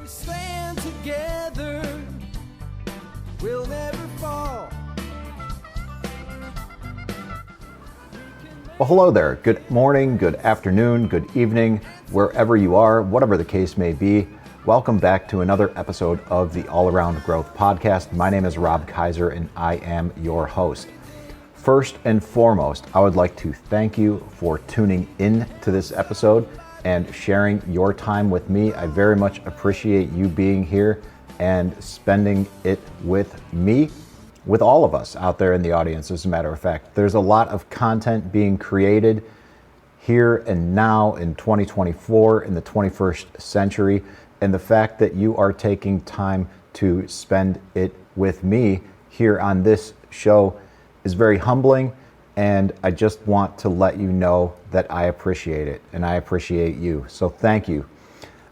we stand together, we'll never fall. Well, hello there. Good morning, good afternoon, good evening, wherever you are, whatever the case may be. Welcome back to another episode of the All Around Growth Podcast. My name is Rob Kaiser and I am your host. First and foremost, I would like to thank you for tuning in to this episode and sharing your time with me. I very much appreciate you being here and spending it with me, with all of us out there in the audience, as a matter of fact. There's a lot of content being created here and now in 2024, in the 21st century, and the fact that you are taking time to spend it with me here on this show is very humbling, and I just want to let you know that I appreciate it, and I appreciate you. So thank you.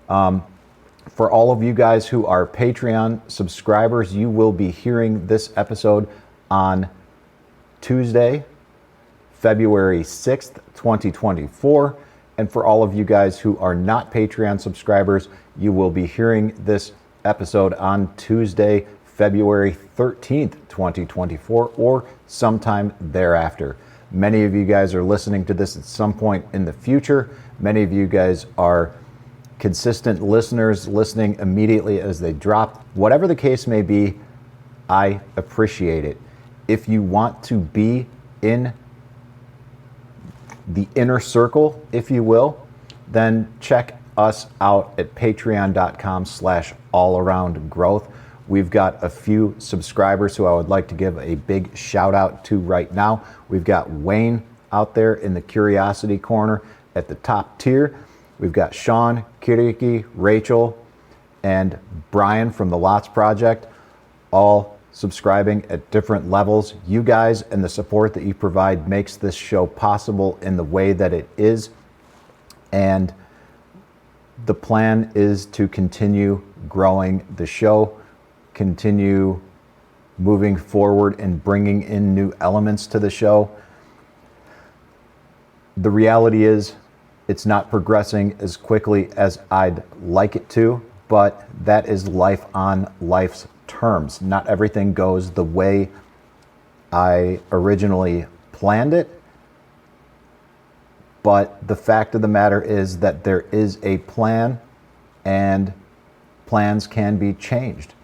For all of you guys who are Patreon subscribers, you will be hearing this episode on Tuesday, February 6th, 2024. And for all of you guys who are not Patreon subscribers, you will be hearing this episode on Tuesday, February 13th, 2024, or sometime thereafter. Many of you guys are listening to this at some point in the future. Many of you guys are consistent listeners, listening immediately as they drop. Whatever the case may be, I appreciate it. If you want to be in the inner circle, if you will, then check us out at patreon.com/allaroundgrowth. We've got a few subscribers who I would like to give a big shout out to right now. We've got Wayne out there in the Curiosity Corner at the top tier. We've got Sean, Kiriki, Rachel, and Brian from the Lots Project, all subscribing at different levels. You guys and the support that you provide makes this show possible in the way that it is. And the plan is to continue growing the show, continue moving forward and bringing in new elements to the show. The reality is it's not progressing as quickly as I'd like it to, but that is life on life's terms. Not everything goes the way I originally planned it, but the fact of the matter is that there is a plan and plans can be changed.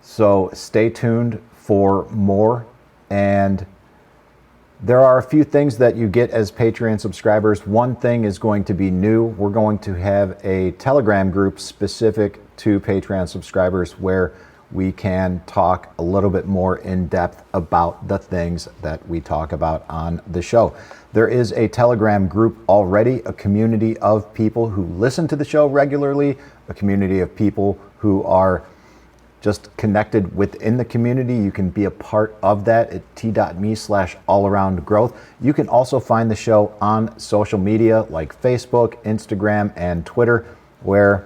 So stay tuned for more, and there are a few things that you get as Patreon subscribers. One thing is going to be new. We're going to have a Telegram group specific to Patreon subscribers where we can talk a little bit more in depth about the things that we talk about on the show. There is a Telegram group already, a community of people who listen to the show regularly, a community of people who are just connected within the community. You can be a part of that at t.me/allaroundgrowth. You can also find the show on social media like Facebook, Instagram, and Twitter, where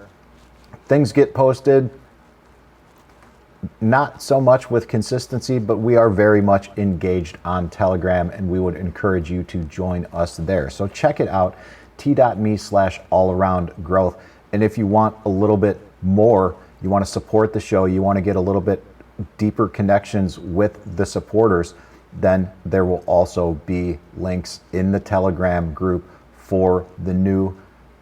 things get posted. Not so much with consistency, but we are very much engaged on Telegram, and we would encourage you to join us there. So check it out, t.me/allaroundgrowth. And if you want a little bit more, you want to support the show, you want to get a little bit deeper connections with the supporters, then there will also be links in the Telegram group for the new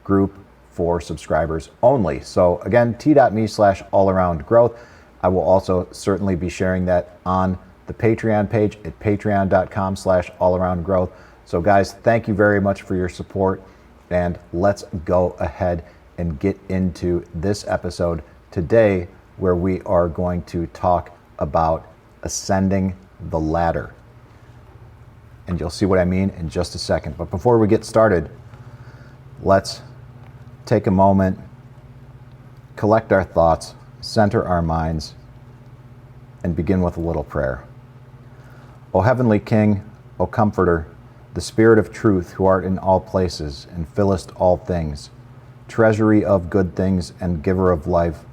group for subscribers only. So again, t.me/allaroundgrowth. I will also certainly be sharing that on the Patreon page at patreon.com/allaroundgrowth. So guys, thank you very much for your support, and let's go ahead and get into this episode today, where we are going to talk about ascending the ladder. And you'll see what I mean in just a second. But before we get started, let's take a moment, collect our thoughts, center our minds, and begin with a little prayer. O Heavenly King, O Comforter, the Spirit of truth, who art in all places and fillest all things, treasury of good things and giver of life,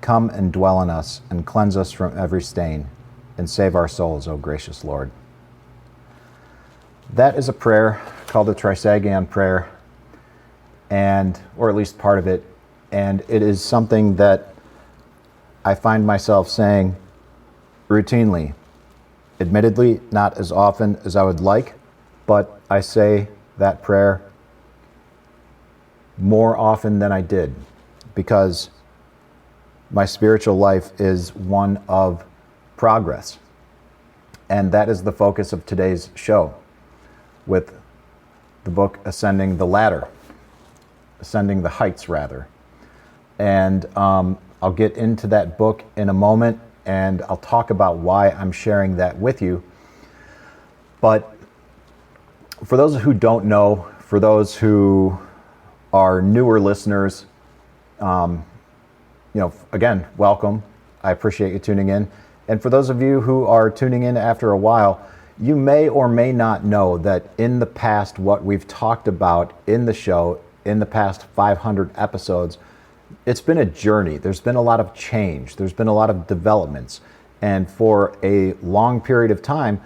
come and dwell in us and cleanse us from every stain and save our souls, O gracious Lord. That is a prayer called the Trisagion prayer, or at least part of it, and it is something that I find myself saying routinely. Admittedly, not as often as I would like, but I say that prayer more often than I did, because my spiritual life is one of progress. And that is the focus of today's show, with the book Ascending the Heights rather. And I'll get into that book in a moment, and I'll talk about why I'm sharing that with you. But for those who don't know, for those who are newer listeners, again, welcome. I appreciate you tuning in. And for those of you who are tuning in after a while, you may or may not know that in the past, what we've talked about in the show, in the past 500 episodes, it's been a journey. There's been a lot of change. There's been a lot of developments. And for a long period of time,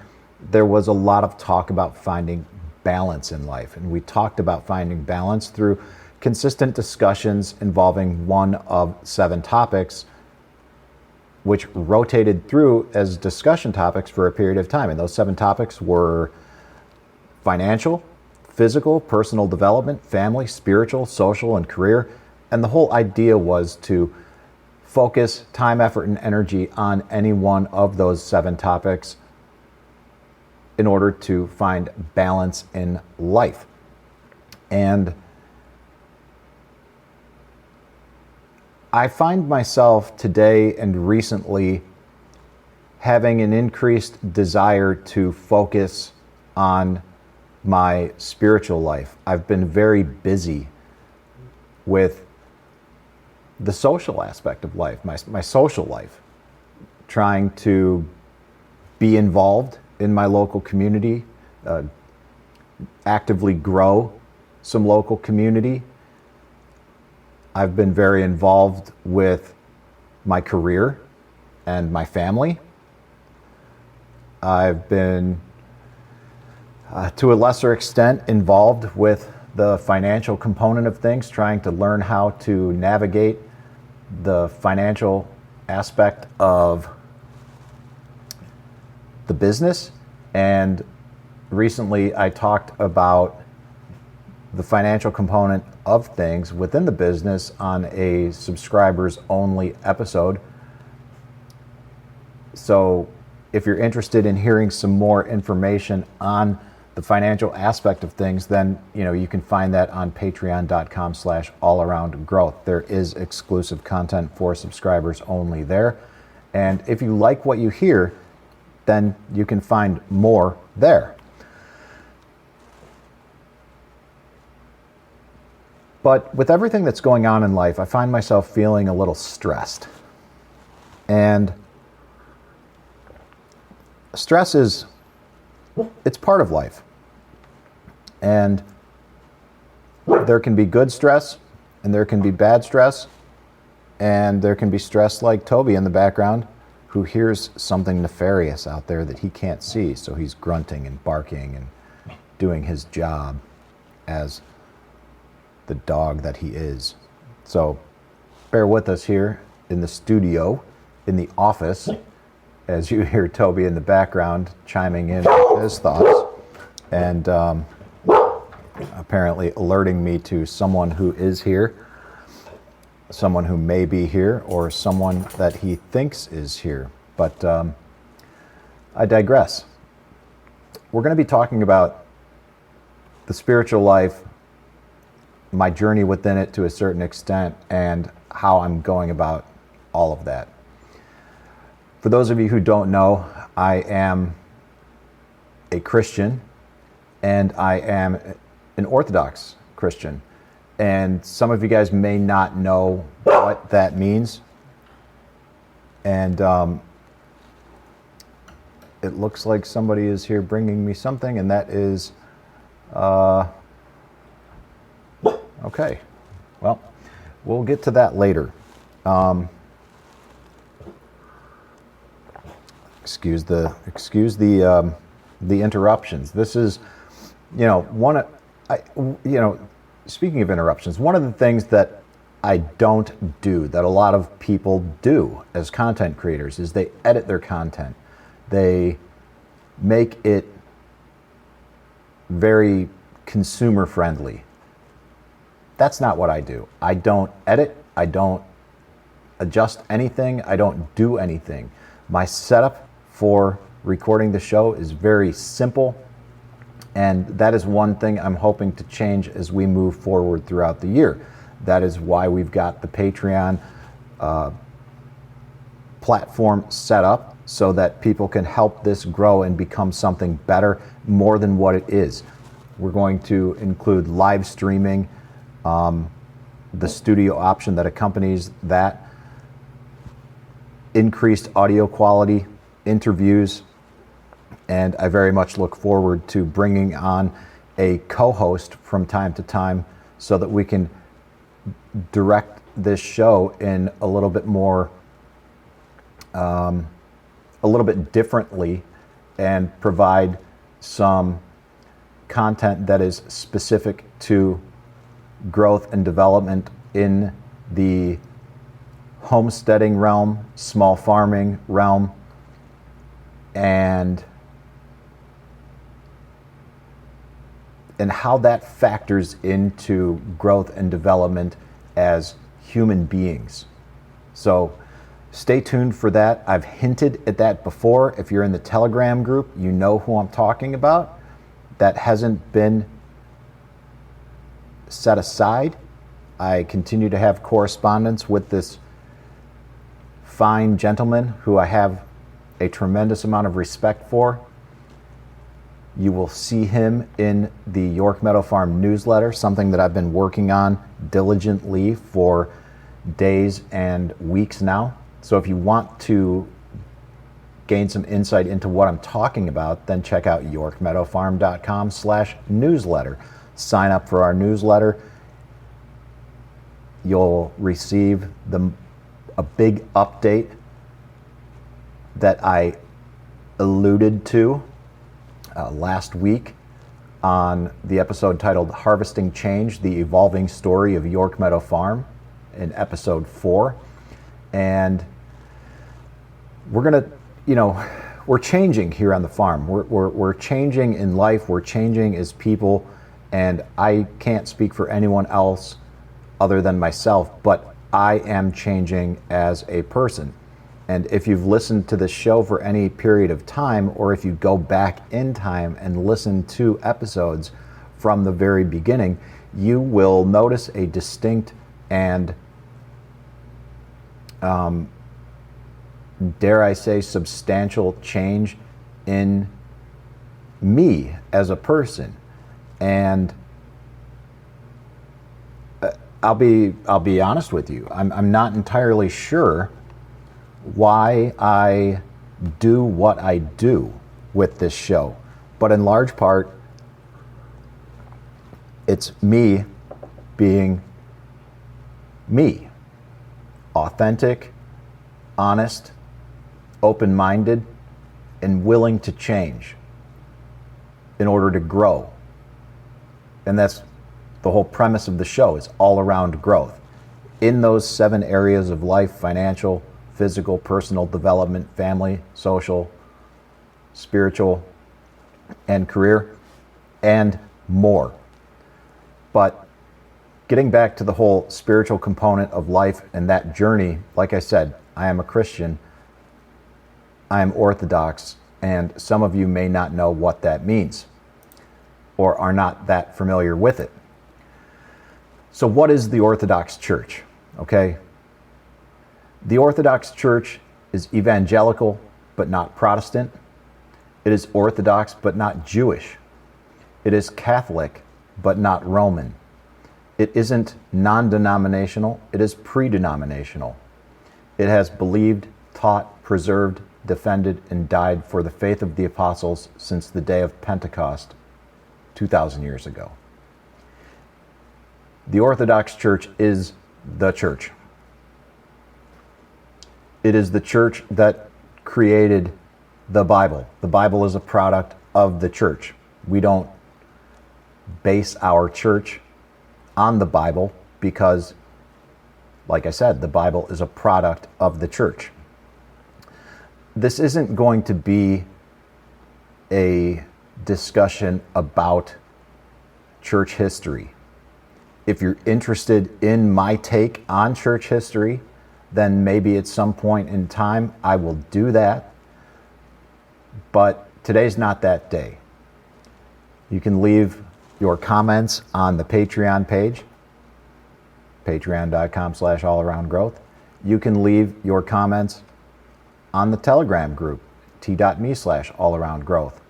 there was a lot of talk about finding balance in life. And we talked about finding balance through consistent discussions involving one of 7 topics, which rotated through as discussion topics for a period of time. And those 7 topics were financial, physical, personal development, family, spiritual, social, and career. And the whole idea was to focus time, effort, and energy on any one of those 7 topics in order to find balance in life. And I find myself today and recently having an increased desire to focus on my spiritual life. I've been very busy with the social aspect of life, my social life, trying to be involved in my local community, actively grow some local community. I've been very involved with my career and my family. I've been, to a lesser extent, involved with the financial component of things, trying to learn how to navigate the financial aspect of the business. And recently I talked about the financial component of things within the business on a subscribers only episode. So if you're interested in hearing some more information on the financial aspect of things, then you can find that on patreon.com/allaroundgrowth. There is exclusive content for subscribers only there. And if you like what you hear, then you can find more there. But with everything that's going on in life, I find myself feeling a little stressed. And stress it's part of life. And there can be good stress, and there can be bad stress, and there can be stress like Toby in the background, who hears something nefarious out there that he can't see, so he's grunting and barking and doing his job as the dog that he is. So bear with us here in the studio, in the office, as you hear Toby in the background chiming in with his thoughts, and apparently alerting me to someone who is here, someone who may be here, or someone that he thinks is here. But I digress. We're going to be talking about the spiritual life, my journey within it to a certain extent, and how I'm going about all of that. For those of you who don't know, I am a Christian, and I am an Orthodox Christian. And some of you guys may not know what that means. And it looks like somebody is here bringing me something, and that is, okay. Well, we'll get to that later. Excuse the interruptions. This is, speaking of interruptions, one of the things that I don't do, that a lot of people do as content creators, is they edit their content. They make it very consumer friendly. That's not what I do. I don't edit. I don't adjust anything. I don't do anything. My setup for recording the show is very simple, and that is one thing I'm hoping to change as we move forward throughout the year. That is why we've got the Patreon platform set up, so that people can help this grow and become something better, more than what it is. We're going to include live streaming, the studio option that accompanies that, increased audio quality, interviews, and I very much look forward to bringing on a co-host from time to time so that we can direct this show in a little bit more, a little bit differently, and provide some content that is specific to growth and development in the homesteading realm, small farming realm, and how that factors into growth and development as human beings. So stay tuned for that. I've hinted at that before. If you're in the Telegram group, you know who I'm talking about. That hasn't been set aside. I continue to have correspondence with this fine gentleman who I have a tremendous amount of respect for. You will see him in the York Meadow Farm newsletter, something that I've been working on diligently for days and weeks now. So if you want to gain some insight into what I'm talking about, then check out yorkmeadowfarm.com/newsletter. Sign up for our newsletter. You'll receive a big update that I alluded to last week on the episode titled Harvesting Change, the Evolving Story of York Meadow Farm, in episode 4. And we're going to, we're changing here on the farm. We're changing in life. We're changing as people. And I can't speak for anyone else other than myself, but I am changing as a person. And if you've listened to this show for any period of time, or if you go back in time and listen to episodes from the very beginning, you will notice a distinct and, dare I say, substantial change in me as a person. And I'll be honest with you. I'm not entirely sure why I do what I do with this show, but in large part, it's me being me, authentic, honest, open-minded, and willing to change in order to grow. And that's the whole premise of the show, is all around growth. In those 7 areas of life: financial, physical, personal development, family, social, spiritual, and career, and more. But getting back to the whole spiritual component of life and that journey, like I said, I am a Christian, I am Orthodox, and some of you may not know what that means or are not that familiar with it. So what is the Orthodox Church? Okay. The Orthodox Church is evangelical, but not Protestant. It is Orthodox, but not Jewish. It is Catholic, but not Roman. It isn't non-denominational, it is pre-denominational. It has believed, taught, preserved, defended, and died for the faith of the apostles since the day of Pentecost 2,000 years ago. The Orthodox Church is the church. It is the church that created the Bible. The Bible is a product of the church. We don't base our church on the Bible because Like I said, the Bible is a product of the church. This isn't going to be a discussion about church history. If you're interested in my take on church history, then maybe at some point in time I will do that. But today's not that day. You can leave your comments on the Patreon page, patreon.com/allaroundgrowth. You can leave your comments on the Telegram group, t.me/allaroundgrowth.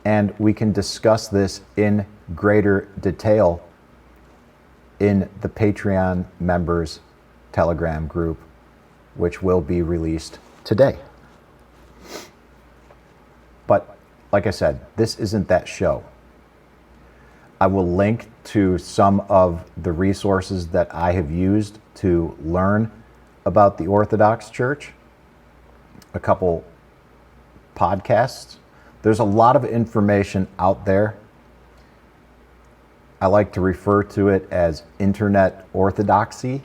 And we can discuss this in greater detail in the Patreon members Telegram group, which will be released today. But like I said, this isn't that show. I will link to some of the resources that I have used to learn about the Orthodox Church, a couple podcasts. There's a lot of information out there. I like to refer to it as internet orthodoxy.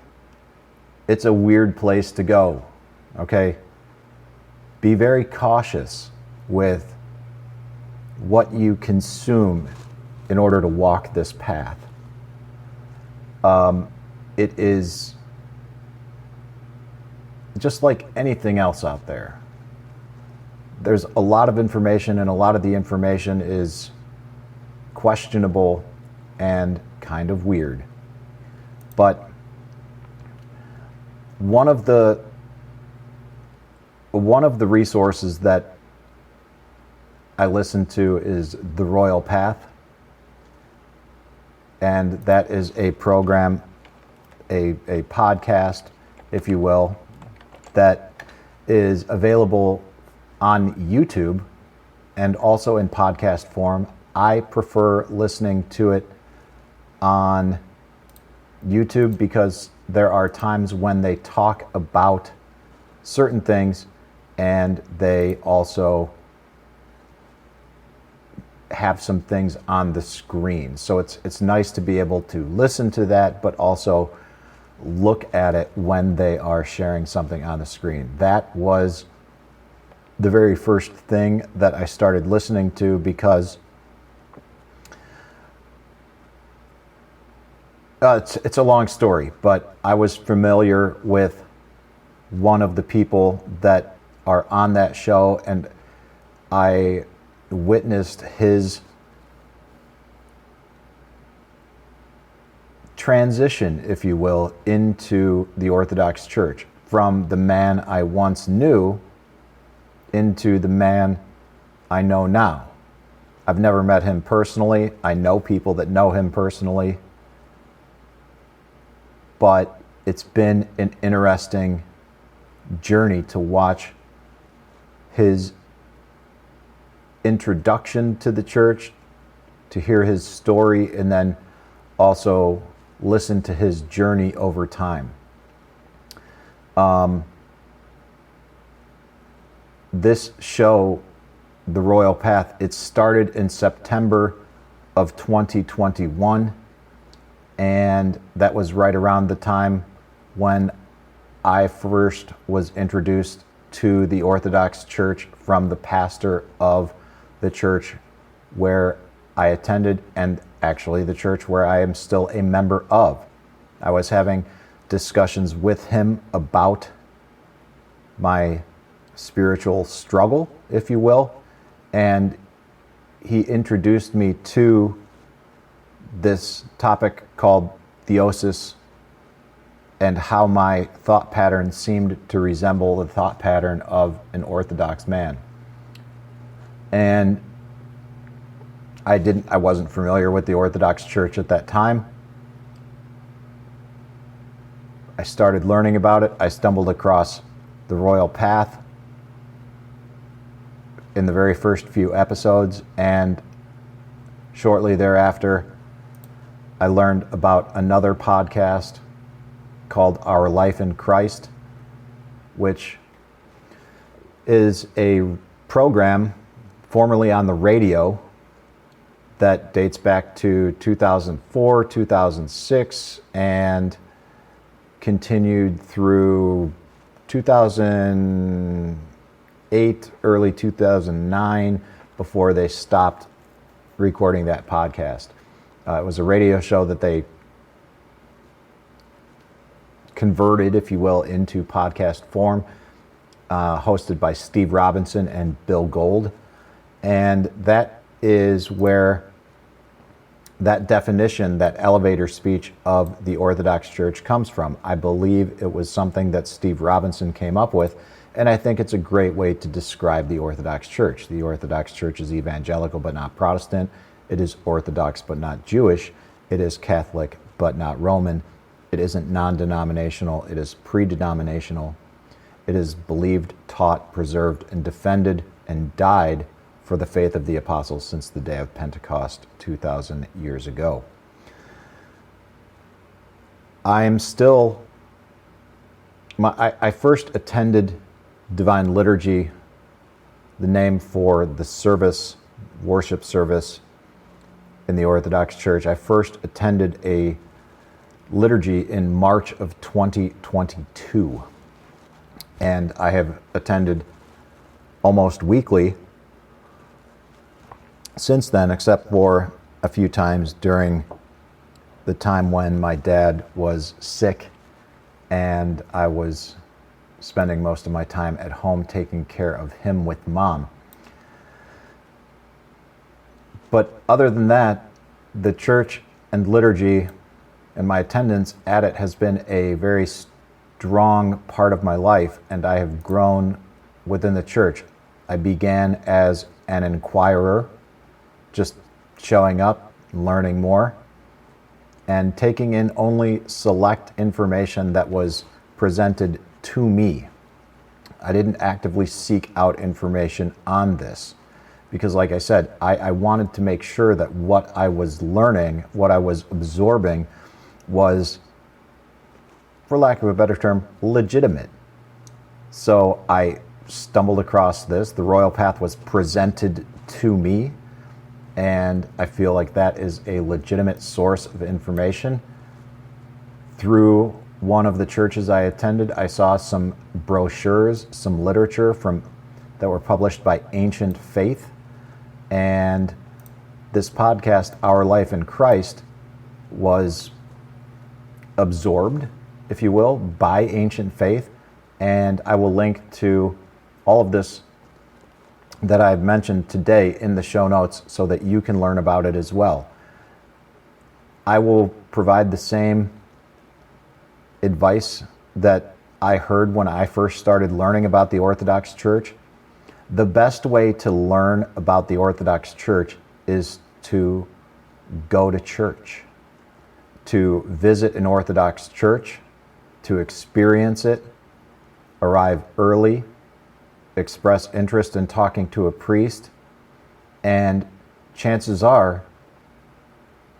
It's a weird place to go, okay? Be very cautious with what you consume in order to walk this path. It is just like anything else out there. There's a lot of information, and a lot of the information is questionable and kind of weird. But one of the resources that I listen to is The Royal Path. And that is a program, a podcast, if you will, that is available on YouTube and also in podcast form. I prefer listening to it on YouTube because there are times when they talk about certain things and they also have some things on the screen. So it's nice to be able to listen to that, but also look at it when they are sharing something on the screen. That was the very first thing that I started listening to because it's a long story, but I was familiar with one of the people that are on that show, and I witnessed his transition, if you will, into the Orthodox Church, from the man I once knew into the man I know now. I've never met him personally. I know people that know him personally. But it's been an interesting journey to watch his introduction to the church, to hear his story, and then also listen to his journey over time. This show, The Royal Path, it started in September of 2021, and that was right around the time when I first was introduced to the Orthodox Church from the pastor of the church where I attended, and actually the church where I am still a member of. I was having discussions with him about my spiritual struggle, if you will, and he introduced me to this topic called theosis and how my thought pattern seemed to resemble the thought pattern of an Orthodox man. And I wasn't familiar with the Orthodox Church at that time. I started learning about it. I stumbled across the Royal Path in the very first few episodes, and shortly thereafter, I learned about another podcast called Our Life in Christ, which is a program formerly on the radio that dates back to 2004, 2006, and continued through 2008, early 2009, before they stopped recording that podcast. It was a radio show that they converted, if you will, into podcast form, hosted by Steve Robinson and Bill Gold. And that is where that definition, that elevator speech of the Orthodox Church comes from. I believe it was something that Steve Robinson came up with, and I think it's a great way to describe the Orthodox Church. The Orthodox Church is evangelical but not Protestant. It is Orthodox but not Jewish. It is Catholic but not Roman. It isn't non-denominational. It is pre-denominational. It is believed, taught, preserved, and defended and died for the faith of the apostles since the day of Pentecost 2,000 years ago. I first attended Divine Liturgy, the name for the service, worship service in the Orthodox Church. I first attended a liturgy in March of 2022, and I have attended almost weekly since then, except for a few times during the time when my dad was sick and I was spending most of my time at home taking care of him with Mom. But other than that, the church and liturgy and my attendance at it has been a very strong part of my life, and I have grown within the church. I began as an inquirer, just showing up, learning more, and taking in only select information that was presented to me. I didn't actively seek out information on this because, like I said, I wanted to make sure that what I was learning, what I was absorbing, was, for lack of a better term, legitimate. So I stumbled across this. The Royal Path was presented to me, and I feel like that is a legitimate source of information. Through one of the churches I attended, I saw some brochures, some literature that were published by Ancient Faith, and this podcast, Our Life in Christ, was absorbed, if you will, by Ancient Faith, and I will link to all of this that I've mentioned today in the show notes so that you can learn about it as well. I will provide the same advice that I heard when I first started learning about the Orthodox Church. The best way to learn about the Orthodox Church is to go to church, to visit an Orthodox church, to experience it, arrive early, express interest in talking to a priest, and chances are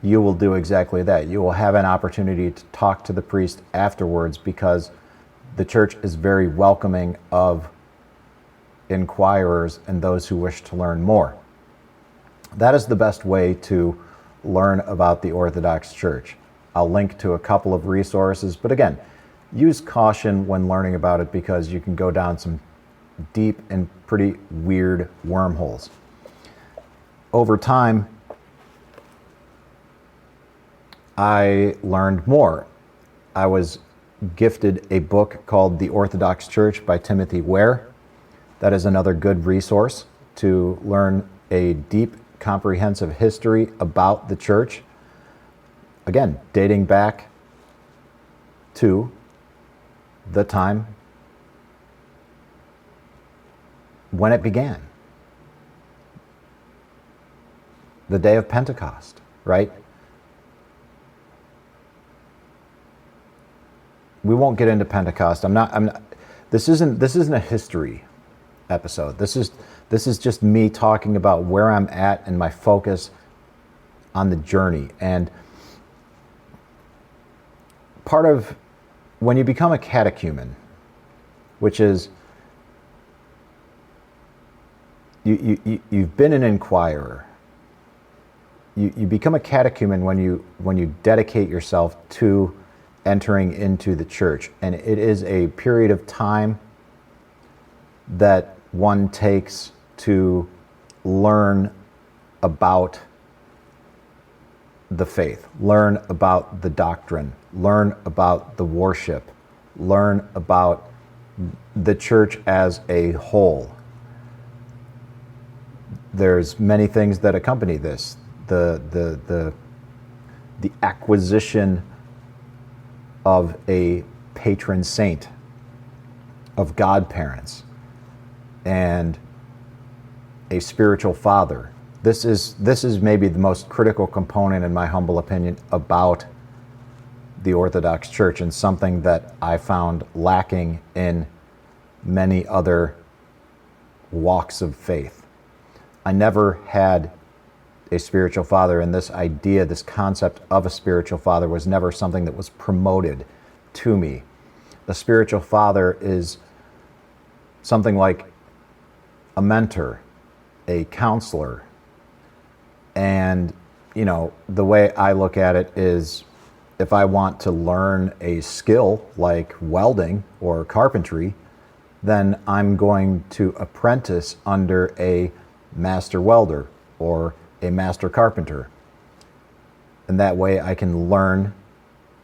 you will do exactly that. You will have an opportunity to talk to the priest afterwards because the church is very welcoming of inquirers and those who wish to learn more. That is the best way to learn about the Orthodox Church. I'll link to a couple of resources, but again, use caution when learning about it because you can go down some deep and pretty weird wormholes. Over time, I learned more. I was gifted a book called The Orthodox Church by Timothy Ware. That is another good resource to learn a deep, comprehensive history about the church. Again, dating back to the time when it began. The day of Pentecost, right? We won't get into Pentecost. I'm not this isn't a history episode. This is just me talking about where I'm at and my focus on the journey. And part of when you become a catechumen, which is you've been an inquirer. You become a catechumen when you dedicate yourself to entering into the church. And it is a period of time that one takes to learn about the faith, learn about the doctrine, learn about the worship, learn about the church as a whole. There's many things that accompany this. The acquisition of a patron saint, of godparents, and a spiritual father. This is maybe the most critical component, in my humble opinion, about the Orthodox Church, and something that I found lacking in many other walks of faith. I never had a spiritual father, and this idea, this concept of a spiritual father was never something that was promoted to me. A spiritual father is something like a mentor, a counselor. And, the way I look at it is, if I want to learn a skill like welding or carpentry, then I'm going to apprentice under a master welder or a master carpenter. And that way I can learn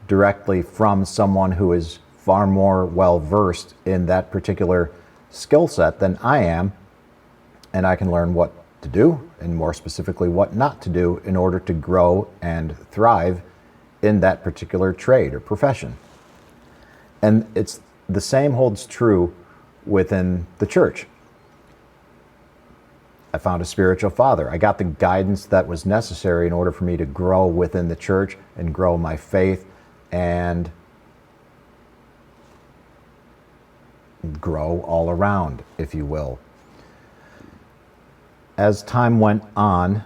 directly from someone who is far more well versed in that particular skill set than I am, and I can learn what to do, and more specifically what not to do, in order to grow and thrive in that particular trade or profession. And it's the same holds true within the church. I found a spiritual father. I got the guidance that was necessary in order for me to grow within the church and grow my faith and grow all around, if you will. As time went on,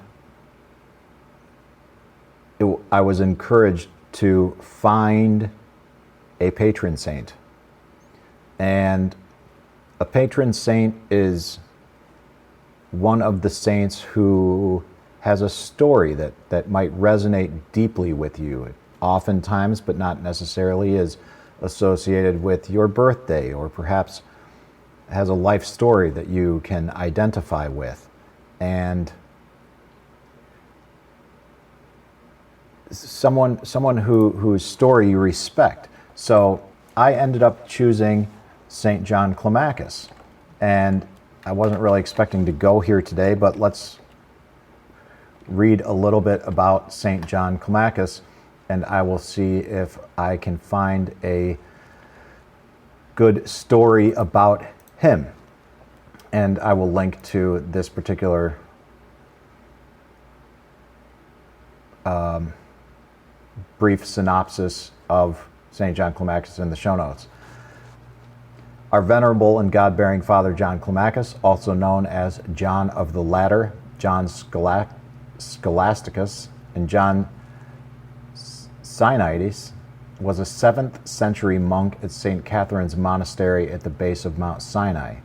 I was encouraged to find a patron saint. And a patron saint is one of the saints who has a story that might resonate deeply with you. Oftentimes, but not necessarily, is associated with your birthday, or perhaps has a life story that you can identify with. And someone whose story you respect. So I ended up choosing St. John Climacus. And I wasn't really expecting to go here today, but let's read a little bit about St. John Climacus, and I will see if I can find a good story about him. And I will link to this particular brief synopsis of St. John Climacus in the show notes. Our venerable and God-bearing Father John Climacus, also known as John of the Ladder, John Scholasticus, and John Sinaites, was a 7th century monk at St. Catherine's Monastery at the base of Mount Sinai.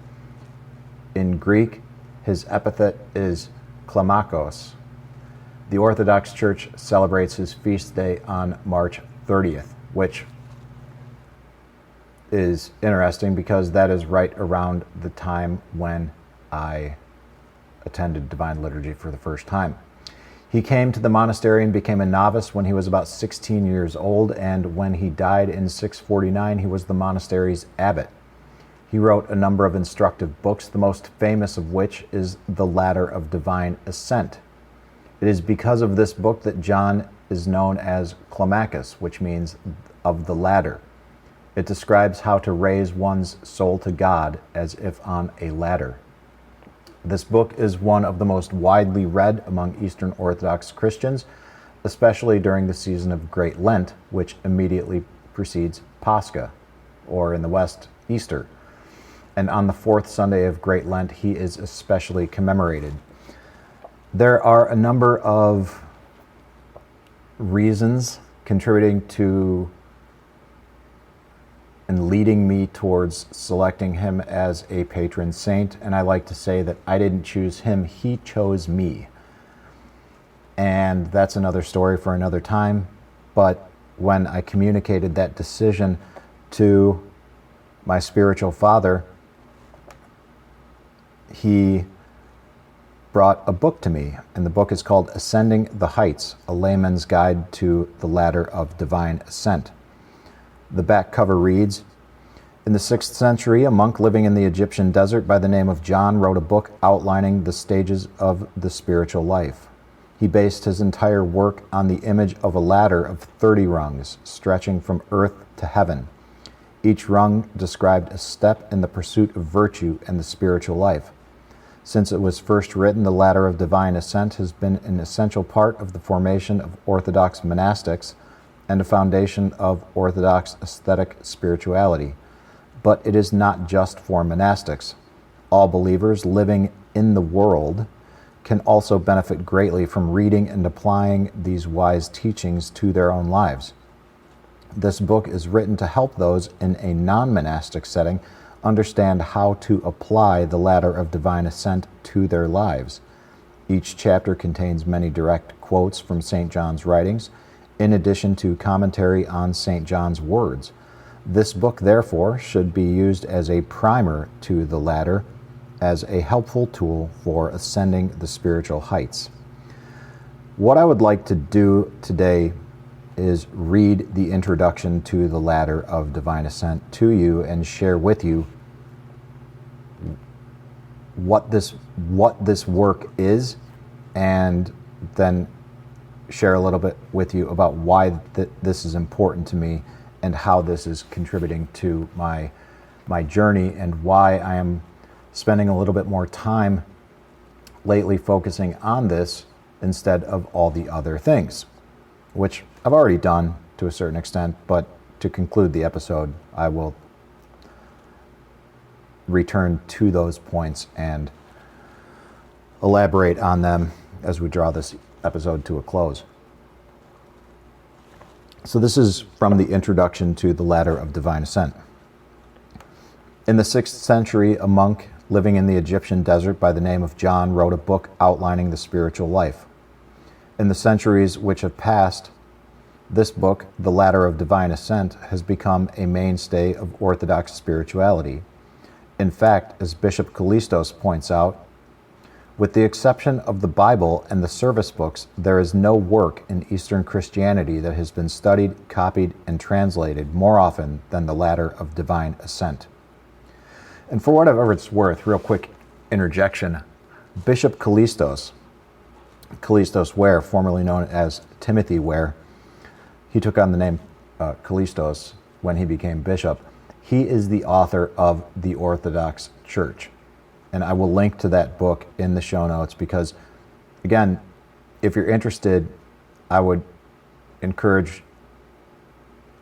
In Greek, his epithet is Klimakos. The Orthodox Church celebrates his feast day on March 30th, which is interesting because that is right around the time when I attended Divine Liturgy for the first time. He came to the monastery and became a novice when he was about 16 years old, and when he died in 649, he was the monastery's abbot. He wrote a number of instructive books, the most famous of which is The Ladder of Divine Ascent. It is because of this book that John is known as Climacus, which means of the ladder. It describes how to raise one's soul to God as if on a ladder. This book is one of the most widely read among Eastern Orthodox Christians, especially during the season of Great Lent, which immediately precedes Pascha, or in the West, Easter. And on the 4th Sunday of Great Lent, he is especially commemorated. There are a number of reasons contributing to and leading me towards selecting him as a patron saint, and I like to say that I didn't choose him, he chose me. And that's another story for another time, but when I communicated that decision to my spiritual father, he brought a book to me, and the book is called Ascending the Heights, A Layman's Guide to the Ladder of Divine Ascent. The back cover reads, "In the 6th century, a monk living in the Egyptian desert by the name of John wrote a book outlining the stages of the spiritual life. He based his entire work on the image of a ladder of 30 rungs stretching from earth to heaven. Each rung described a step in the pursuit of virtue and the spiritual life. Since it was first written, the ladder of divine ascent has been an essential part of the formation of Orthodox monastics and a foundation of Orthodox ascetic spirituality. But it is not just for monastics. All believers living in the world can also benefit greatly from reading and applying these wise teachings to their own lives. This book is written to help those in a non-monastic setting understand how to apply the ladder of divine ascent to their lives. Each chapter contains many direct quotes from St. John's writings, in addition to commentary on St. John's words. This book, therefore, should be used as a primer to the ladder, as a helpful tool for ascending the spiritual heights." What I would like to do today is read the introduction to the ladder of divine ascent to you and share with you what this work is, and then share a little bit with you about why this is important to me and how this is contributing to my journey, and why I am spending a little bit more time lately focusing on this instead of all the other things, which I've already done to a certain extent, but to conclude the episode, I will return to those points and elaborate on them as we draw this episode to a close. So this is from the introduction to the Ladder of Divine Ascent. In the 6th century, a monk living in the Egyptian desert by the name of John wrote a book outlining the spiritual life. In the centuries which have passed, this book, The Ladder of Divine Ascent, has become a mainstay of Orthodox spirituality. In fact, as Bishop Callistos points out, with the exception of the Bible and the service books, there is no work in Eastern Christianity that has been studied, copied, and translated more often than the Ladder of Divine Ascent. And for whatever it's worth, real quick interjection, Bishop Callistos Ware, formerly known as Timothy Ware, he took on the name Callistos when he became bishop. He is the author of The Orthodox Church. And I will link to that book in the show notes because, again, if you're interested, I would encourage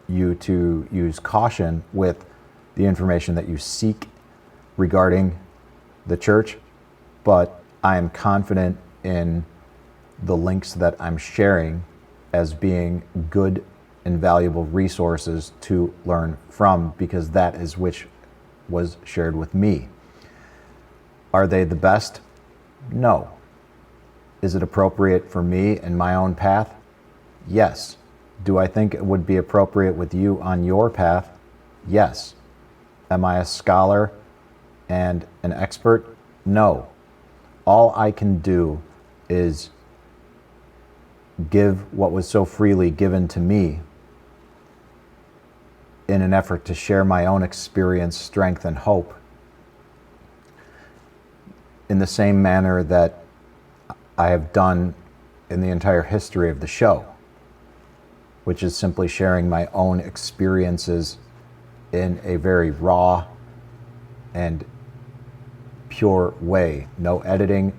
you to use caution with the information that you seek regarding the church, but I am confident in the links that I'm sharing as being good and valuable resources to learn from, because that is which was shared with me. Are they the best? No. Is it appropriate for me and my own path? Yes. Do I think it would be appropriate with you on your path? Yes. Am I a scholar and an expert? No. All I can do is give what was so freely given to me in an effort to share my own experience, strength, and hope in the same manner that I have done in the entire history of the show, which is simply sharing my own experiences in a very raw and pure way. No editing,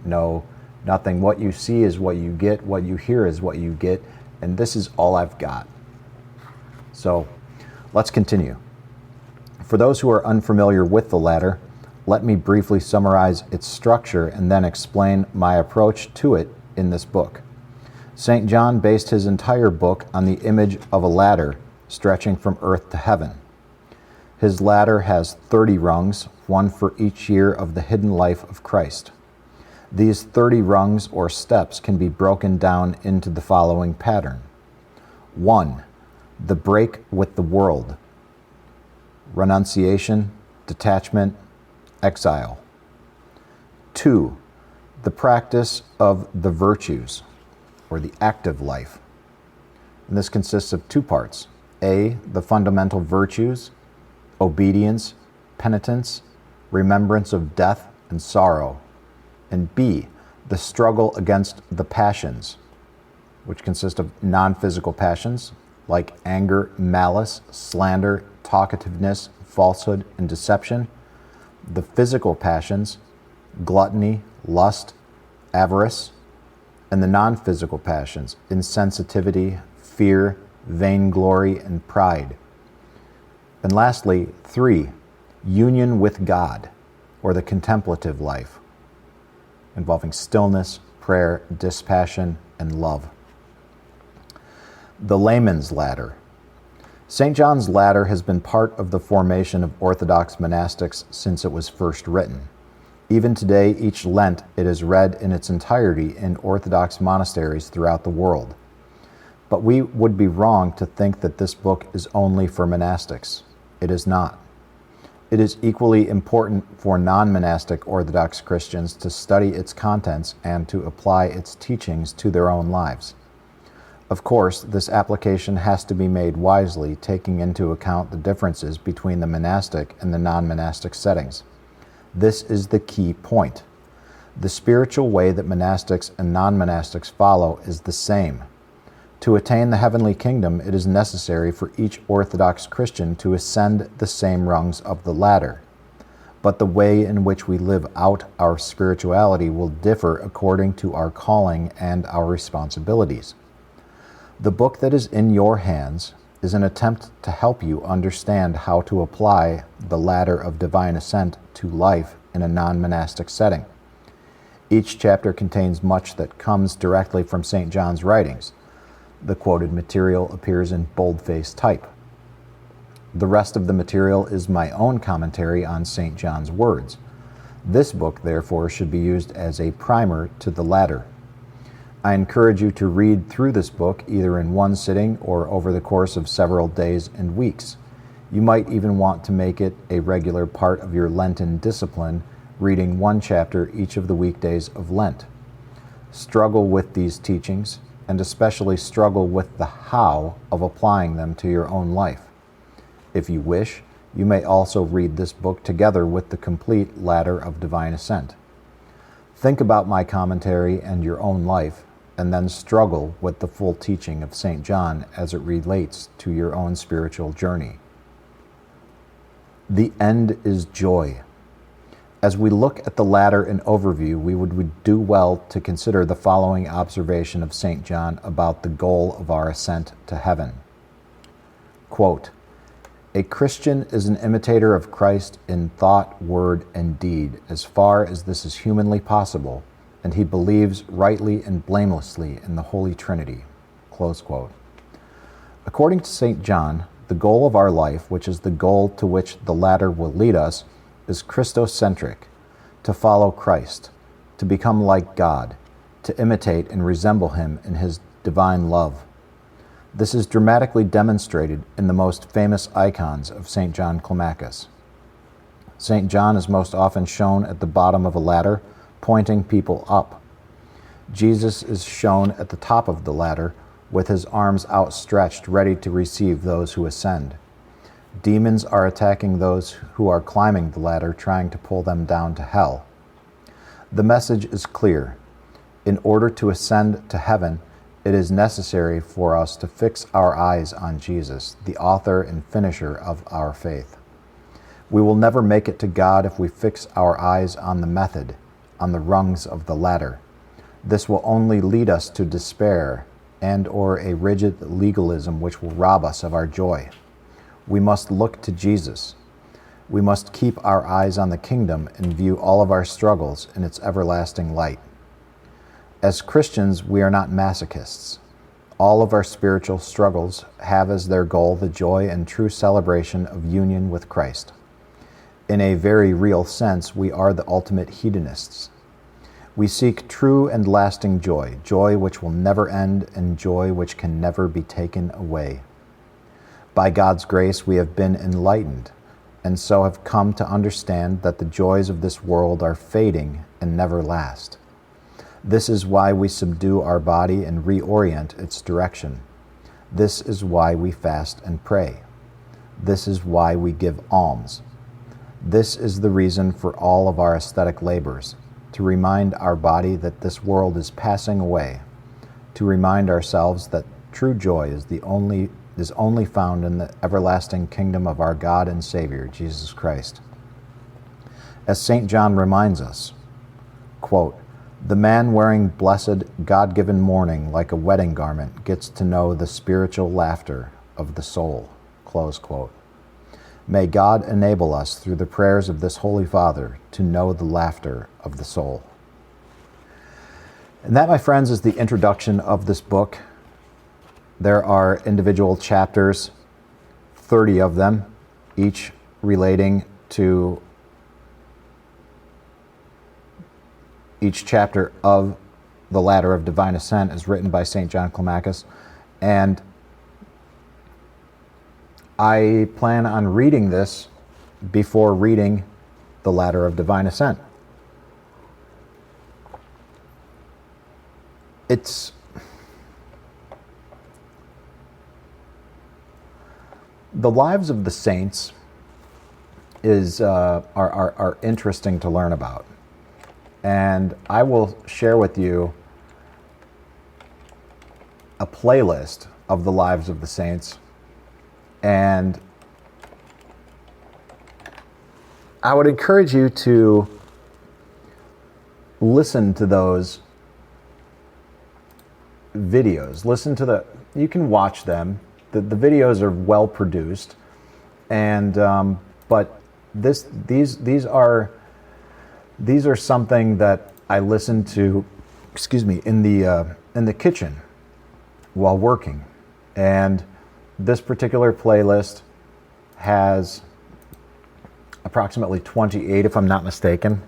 nothing. What you see is what you get, what you hear is what you get, and this is all I've got. So let's continue. For those who are unfamiliar with the ladder, let me briefly summarize its structure and then explain my approach to it in this book. St. John based his entire book on the image of a ladder stretching from earth to heaven. His ladder has 30 rungs, one for each year of the hidden life of Christ. These 30 rungs or steps can be broken down into the following pattern. 1. the break with the world, renunciation, detachment, exile. 2, the practice of the virtues, or the active life. And this consists of 2 parts. A, the fundamental virtues, obedience, penitence, remembrance of death and sorrow. And B, the struggle against the passions, which consist of non-physical passions like anger, malice, slander, talkativeness, falsehood, and deception. The physical passions, gluttony, lust, avarice, and the non-physical passions, insensitivity, fear, vainglory, and pride. And lastly, 3, union with God, or the contemplative life, involving stillness, prayer, dispassion, and love. The layman's ladder. St. John's ladder has been part of the formation of Orthodox monastics since it was first written. Even today, each Lent, it is read in its entirety in Orthodox monasteries throughout the world. But we would be wrong to think that this book is only for monastics. It is not. It is equally important for non-monastic Orthodox Christians to study its contents and to apply its teachings to their own lives. Of course, this application has to be made wisely, taking into account the differences between the monastic and the non-monastic settings. This is the key point. The spiritual way that monastics and non-monastics follow is the same. To attain the heavenly kingdom, it is necessary for each Orthodox Christian to ascend the same rungs of the ladder. But the way in which we live out our spirituality will differ according to our calling and our responsibilities. The book that is in your hands is an attempt to help you understand how to apply the ladder of divine ascent to life in a non-monastic setting. Each chapter contains much that comes directly from St. John's writings. The quoted material appears in bold-faced type. The rest of the material is my own commentary on St. John's words. This book, therefore, should be used as a primer to the ladder. I encourage you to read through this book either in one sitting or over the course of several days and weeks. You might even want to make it a regular part of your Lenten discipline, reading one chapter each of the weekdays of Lent. Struggle with these teachings, and especially struggle with the how of applying them to your own life. If you wish, you may also read this book together with the complete Ladder of Divine Ascent. Think about my commentary and your own life, and then struggle with the full teaching of St. John as it relates to your own spiritual journey. The end is joy. As we look at the ladder in overview, we would do well to consider the following observation of St. John about the goal of our ascent to heaven. Quote, "A Christian is an imitator of Christ in thought, word, and deed, as far as this is humanly possible, and he believes rightly and blamelessly in the Holy Trinity." Close quote. According to St. John, the goal of our life, which is the goal to which the ladder will lead us, is Christocentric, to follow Christ, to become like God, to imitate and resemble him in his divine love. This is dramatically demonstrated in the most famous icons of St. John Climacus. St. John is most often shown at the bottom of a ladder, pointing people up. Jesus is shown at the top of the ladder, with his arms outstretched, ready to receive those who ascend. Demons are attacking those who are climbing the ladder, trying to pull them down to hell. The message is clear. In order to ascend to heaven, it is necessary for us to fix our eyes on Jesus, the author and finisher of our faith. We will never make it to God if we fix our eyes on the method, on the rungs of the ladder. This will only lead us to despair and or a rigid legalism which will rob us of our joy. We must look to Jesus. We must keep our eyes on the kingdom and view all of our struggles in its everlasting light. As Christians, we are not masochists. All of our spiritual struggles have as their goal the joy and true celebration of union with Christ. In a very real sense, we are the ultimate hedonists. We seek true and lasting joy, joy which will never end and joy which can never be taken away. By God's grace, we have been enlightened, and so have come to understand that the joys of this world are fading and never last. This is why we subdue our body and reorient its direction. This is why we fast and pray. This is why we give alms. This is the reason for all of our aesthetic labors, to remind our body that this world is passing away, to remind ourselves that true joy is only found in the everlasting kingdom of our God and Savior, Jesus Christ. As St. John reminds us, quote, "The man wearing blessed, God-given mourning like a wedding garment gets to know the spiritual laughter of the soul," close quote. May God enable us through the prayers of this Holy Father to know the laughter of the soul. And that, my friends, is the introduction of this book. There are individual chapters, 30 of them, each relating to each chapter of the Ladder of Divine Ascent is written by St. John Climacus. And I plan on reading this before reading the Ladder of Divine Ascent. It's the lives of the saints are interesting to learn about. And I will share with you a playlist of the lives of the saints. And I would encourage you to listen to those videos. You can watch them. The videos are well produced. And, but these are something that I listen to, in the kitchen while working. And this particular playlist has approximately 28, if I'm not mistaken,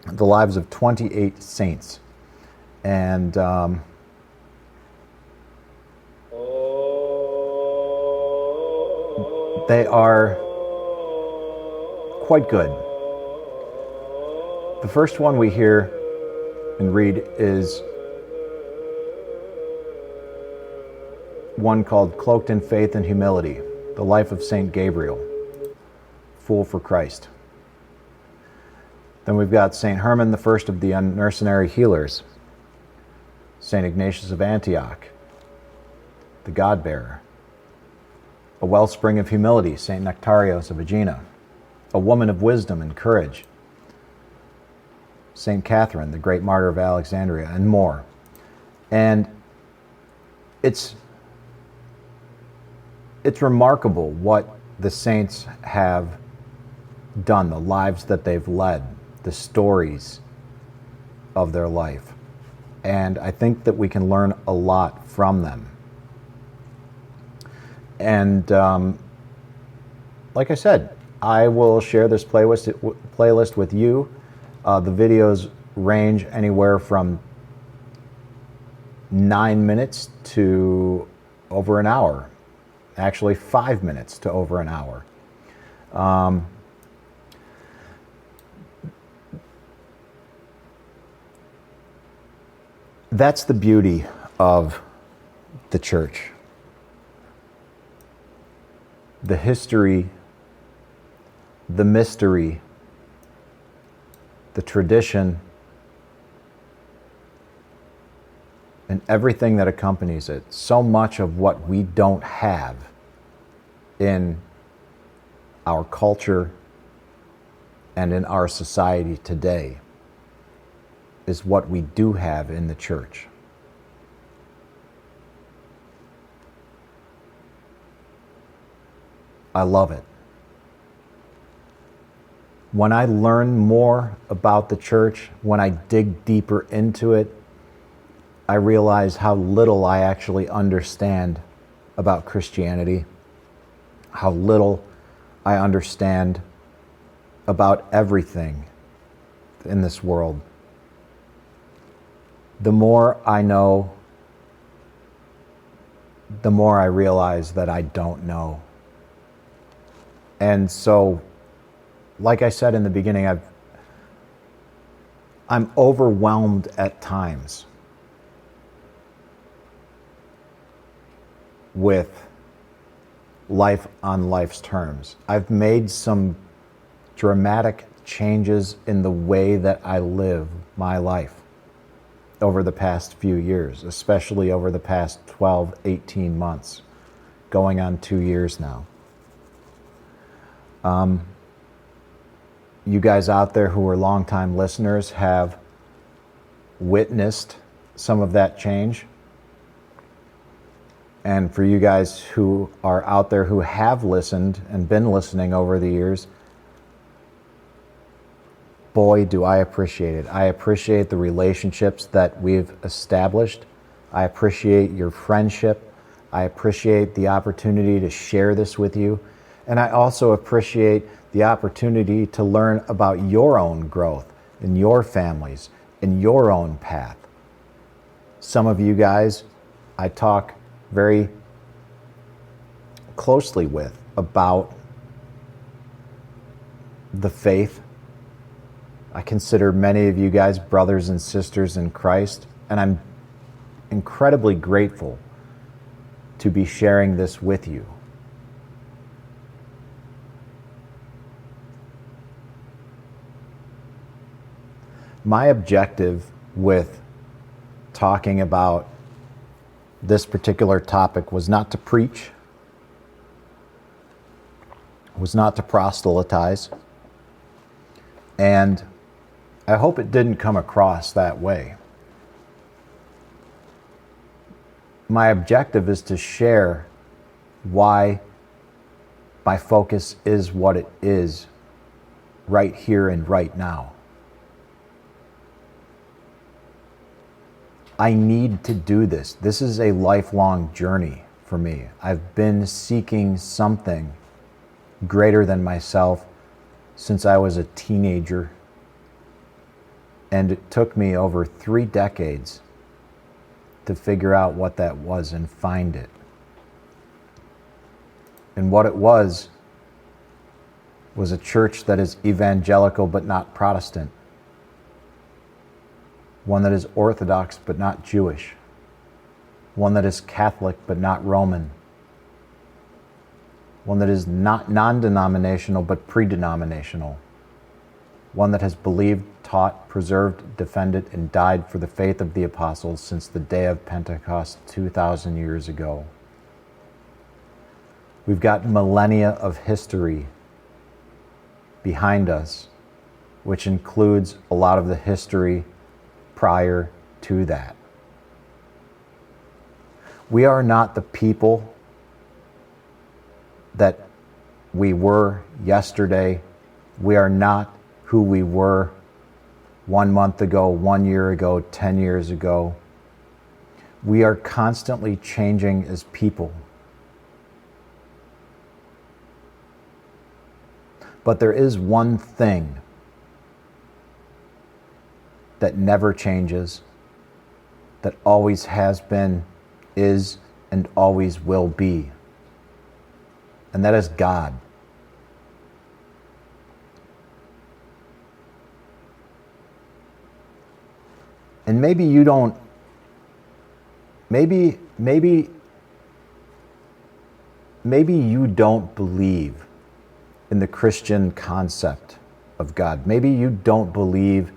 the lives of 28 saints. And they are quite good. The first one we hear and read is one called Cloaked in Faith and Humility, the life of St. Gabriel, Fool for Christ. Then we've got St. Herman, the first of the unmercenary healers, St. Ignatius of Antioch, the God-bearer, a wellspring of humility, St. Nectarios of Aegina, a woman of wisdom and courage, St. Catherine, the great martyr of Alexandria, and more. And it's remarkable what the saints have done, the lives that they've led, the stories of their life. And I think that we can learn a lot from them. And like I said, I will share this playlist with you. The videos range anywhere from 9 minutes to over an hour. Actually, 5 minutes to over an hour. That's the beauty of the church. The history, the mystery, the tradition, and everything that accompanies it. So much of what we don't have in our culture and in our society today is what we do have in the church. I love it. When I learn more about the church, when I dig deeper into it, I realize how little I actually understand about Christianity, how little I understand about everything in this world. The more I know the more I realize that I don't know. And so, like I said in the beginning, I'm overwhelmed at times with life on life's terms. I've made some dramatic changes in the way that I live my life over the past few years, especially over the past 12, 18 months, going on 2 years now. You guys out there who are longtime listeners have witnessed some of that change. And for you guys who are out there who have listened and been listening over the years, boy, do I appreciate it. I appreciate the relationships that we've established. I appreciate your friendship. I appreciate the opportunity to share this with you. And I also appreciate the opportunity to learn about your own growth in your families, in your own path. Some of you guys I talk very closely with about the faith. I consider many of you guys brothers and sisters in Christ, and I'm incredibly grateful to be sharing this with you. My objective with talking about this particular topic was not to preach, was not to proselytize, and I hope it didn't come across that way. My objective is to share why my focus is what it is right here and right now. I need to do this. This is a lifelong journey for me. I've been seeking something greater than myself since I was a teenager. And it took me over 3 decades to figure out what that was and find it. And what it was a church that is evangelical but not Protestant. One that is Orthodox but not Jewish. One that is Catholic but not Roman. One that is not non-denominational but pre-denominational. One that has believed, taught, preserved, defended, and died for the faith of the apostles since the day of Pentecost 2,000 years ago. We've got millennia of history behind us, which includes a lot of the history prior to that. We are not the people that we were yesterday. We are not who we were 1 month ago, 1 year ago, 10 years ago. We are constantly changing as people. But there is one thing that never changes, that always has been, is, and always will be. And that is God. And maybe you don't, maybe you don't believe in the Christian concept of God. Maybe you don't believe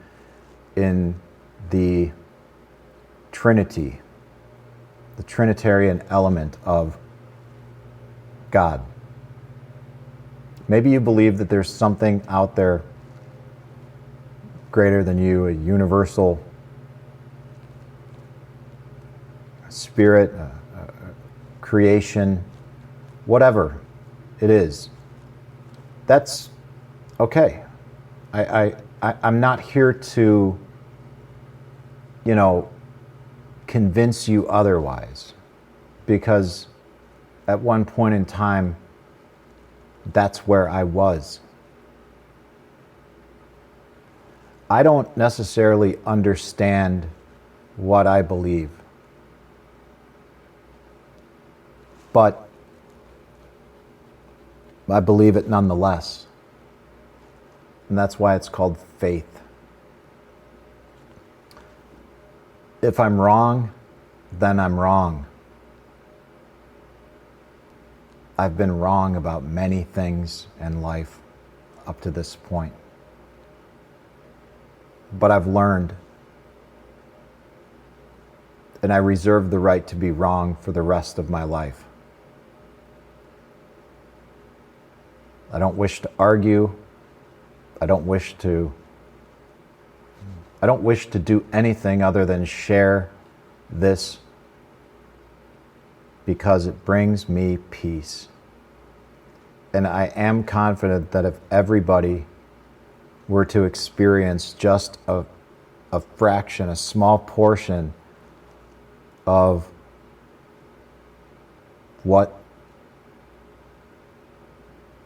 in the Trinity, the Trinitarian element of God. Maybe you believe that there's something out there greater than you, a universal spirit, creation, whatever it is. That's okay. I'm not here to, convince you otherwise, because at one point in time, that's where I was. I don't necessarily understand what I believe. but I believe it nonetheless. And that's why it's called faith. If I'm wrong, then I'm wrong. I've been wrong about many things in life up to this point. But I've learned, and I reserve the right to be wrong for the rest of my life. I don't wish to argue. I don't wish to do anything other than share this because it brings me peace. And I am confident that if everybody were to experience just a fraction, a small portion of what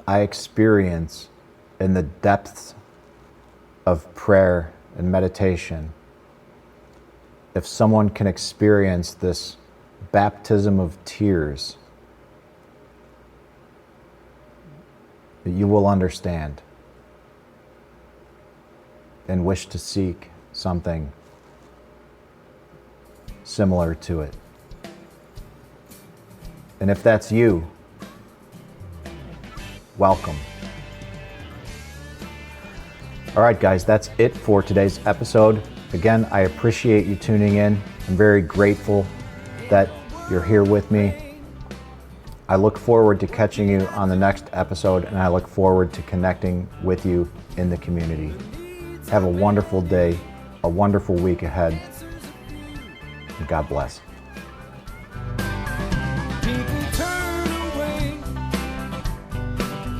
I experience in the depths of prayer and meditation, if someone can experience this baptism of tears, you will understand and wish to seek something similar to it. And if that's you, welcome. All right, guys, that's it for today's episode. Again, I appreciate you tuning in. I'm very grateful that you're here with me. I look forward to catching you on the next episode, and I look forward to connecting with you in the community. Have a wonderful day, a wonderful week ahead, and God bless. People turn away,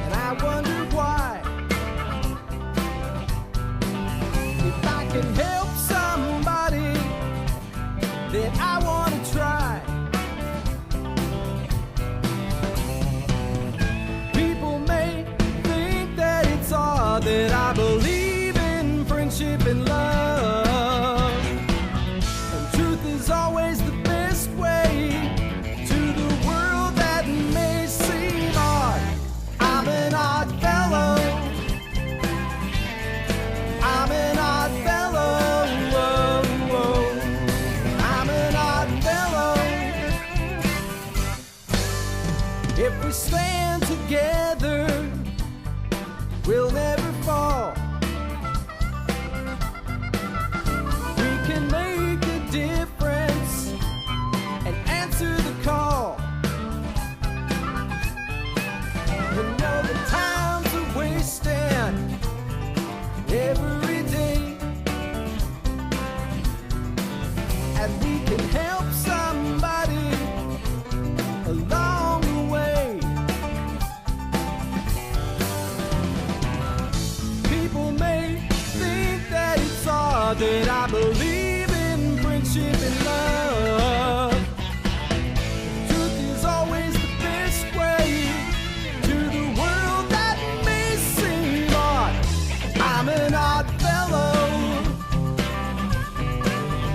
and I wonder why. If I can help somebody, then I want to try. People may think that it's odd that I believe in friendship and love, and truth is always the best way to the world that may seem odd. I'm an odd fellow. I'm an odd fellow. Whoa, whoa. I'm an odd fellow. If we stand together, we'll never fall. We can make a difference and answer the call. And know the times are wasting every day, and we can help somebody along the way. People may think that it's odd that I believe in friendship and love. Truth is always the best way to the world that may seem odd. I'm an odd fellow.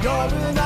You're an